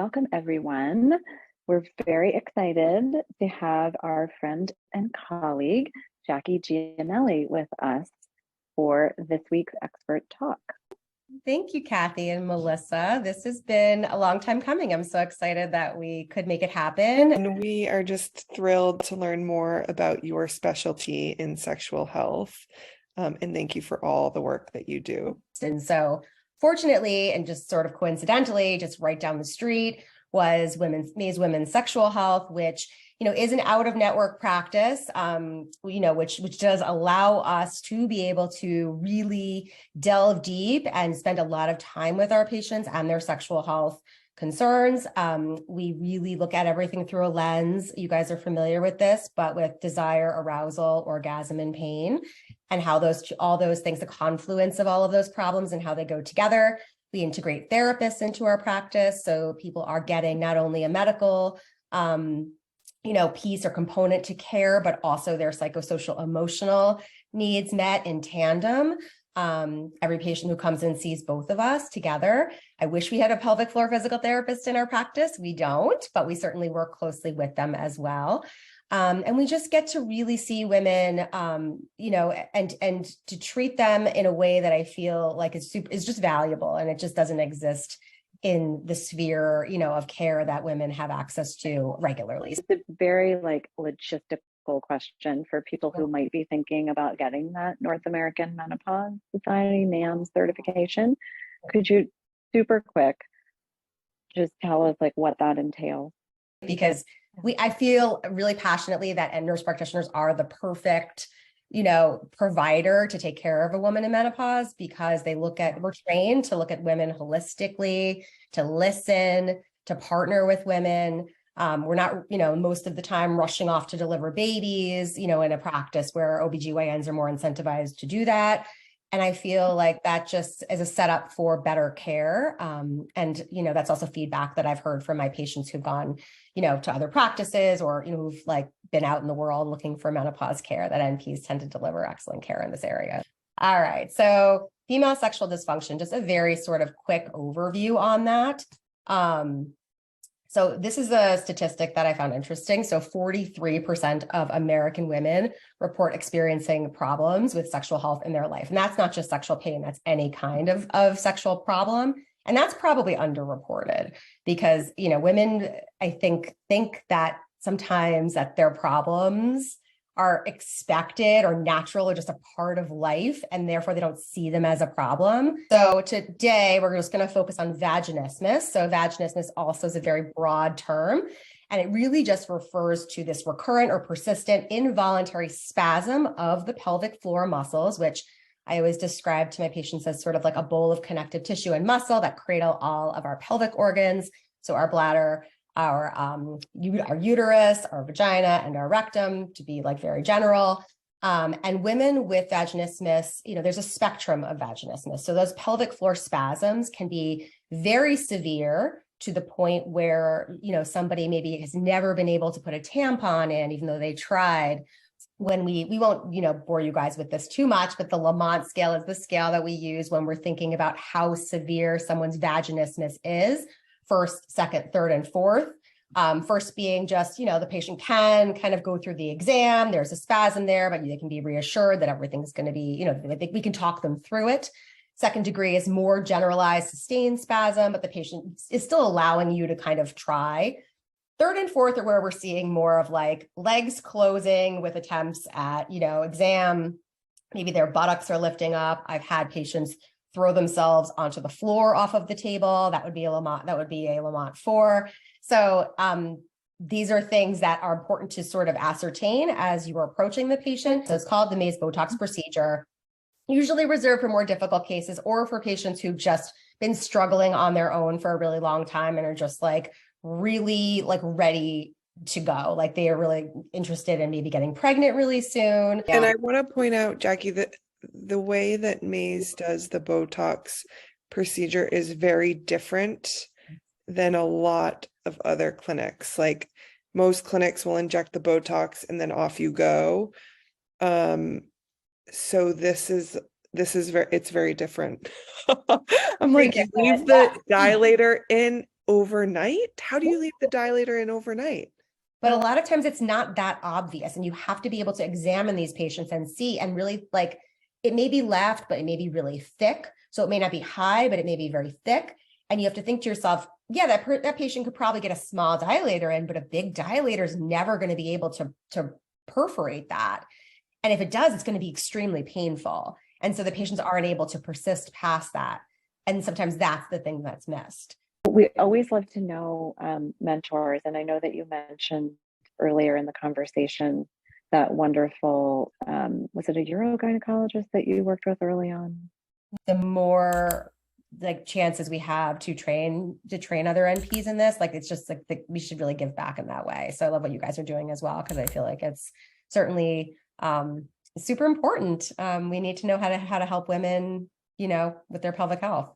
Welcome, everyone. We're very excited to have our friend and colleague, Jackie Gianelli, with us for this week's expert talk. Thank you, Kathy and Melissa. This has been a long time coming. I'm so excited that we could make it happen. And we are just thrilled to learn more about your specialty in sexual health. And thank you for all the work that you do. And so fortunately, and just sort of coincidentally, just right down the street was May's Women's Sexual Health, which, is an out-of-network practice, which does allow us to be able to really delve deep and spend a lot of time with our patients and their sexual health concerns. We really look at everything through a lens. You guys are familiar with this, but with desire, arousal, orgasm, and pain, and how all those things, the confluence of all of those problems and how they go together. We integrate therapists into our practice, so people are getting not only a medical piece or component to care, but also their psychosocial emotional needs met in tandem. Every patient who comes in sees both of us together. I wish we had a pelvic floor physical therapist in our practice. We don't, but we certainly work closely with them as well. And we just get to really see women, and to treat them in a way that I feel like is just valuable, and it just doesn't exist in the sphere, of care that women have access to regularly. It's a very logistical question for people who might be thinking about getting that North American Menopause Society NAMS certification. Could you super quick just tell us what that entails? Because I feel really passionately that nurse practitioners are the perfect, provider to take care of a woman in menopause, because we're trained to look at women holistically, to listen, to partner with women. We're not, most of the time rushing off to deliver babies, in a practice where OBGYNs are more incentivized to do that. And I feel like that just is a setup for better care. And, that's also feedback that I've heard from my patients who've gone, to other practices, or, who've been out in the world looking for menopause care, that NPs tend to deliver excellent care in this area. All right. So female sexual dysfunction, just a very sort of quick overview on that. So this is a statistic that I found interesting. So 43% of American women report experiencing problems with sexual health in their life. And that's not just sexual pain, that's any kind of sexual problem. And that's probably underreported, because, women, I think that sometimes that their problems are expected or natural or just a part of life, and therefore they don't see them as a problem. So today we're just going to focus on vaginismus. So vaginismus also is a very broad term, and it really just refers to this recurrent or persistent involuntary spasm of the pelvic floor muscles, which I always describe to my patients as sort of like a bowl of connective tissue and muscle that cradle all of our pelvic organs. So our bladder, our uterus, our vagina, and our rectum, to be very general. And women with vaginismus, there's a spectrum of vaginismus. So those pelvic floor spasms can be very severe, to the point where, somebody maybe has never been able to put a tampon in, even though they tried. When we won't, bore you guys with this too much, but the Lamont Scale is the scale that we use when we're thinking about how severe someone's vaginismus is. First, second, third, and fourth. First being just, the patient can kind of go through the exam. There's a spasm there, but they can be reassured that everything's going to be, we can talk them through it. Second degree is more generalized, sustained spasm, but the patient is still allowing you to kind of try. Third and fourth are where we're seeing more of legs closing with attempts at, exam. Maybe their buttocks are lifting up. I've had patients throw themselves onto the floor off of the table. That would be a Lamont 4. So these are things that are important to sort of ascertain as you are approaching the patient. So it's called the May's Botox procedure, usually reserved for more difficult cases, or for patients who've just been struggling on their own for a really long time and are just really ready to go. They are really interested in maybe getting pregnant really soon. And I want to point out, Jackie, that the way that May's does the Botox procedure is very different than a lot of other clinics. Most clinics will inject the Botox and then off you go. So it's very different. I'm you leave the dilator in overnight? How do you leave the dilator in overnight? But a lot of times it's not that obvious, and you have to be able to examine these patients and see, and really, like, it may be left, but it may be really thick. So it may not be high, but it may be very thick. And you have to think to yourself, yeah, that patient could probably get a small dilator in, but a big dilator is never going to be able to perforate that. And if it does, it's going to be extremely painful. And so the patients aren't able to persist past that. And sometimes that's the thing that's missed. We always love to know mentors. And I know that you mentioned earlier in the conversation that wonderful, was it a urogynecologist that you worked with early on? The more like chances we have to train other NPs in this, like, it's just like we should really give back in that way. So I love what you guys are doing as well, because I feel like it's certainly super important. We need to know how to help women, with their pelvic health.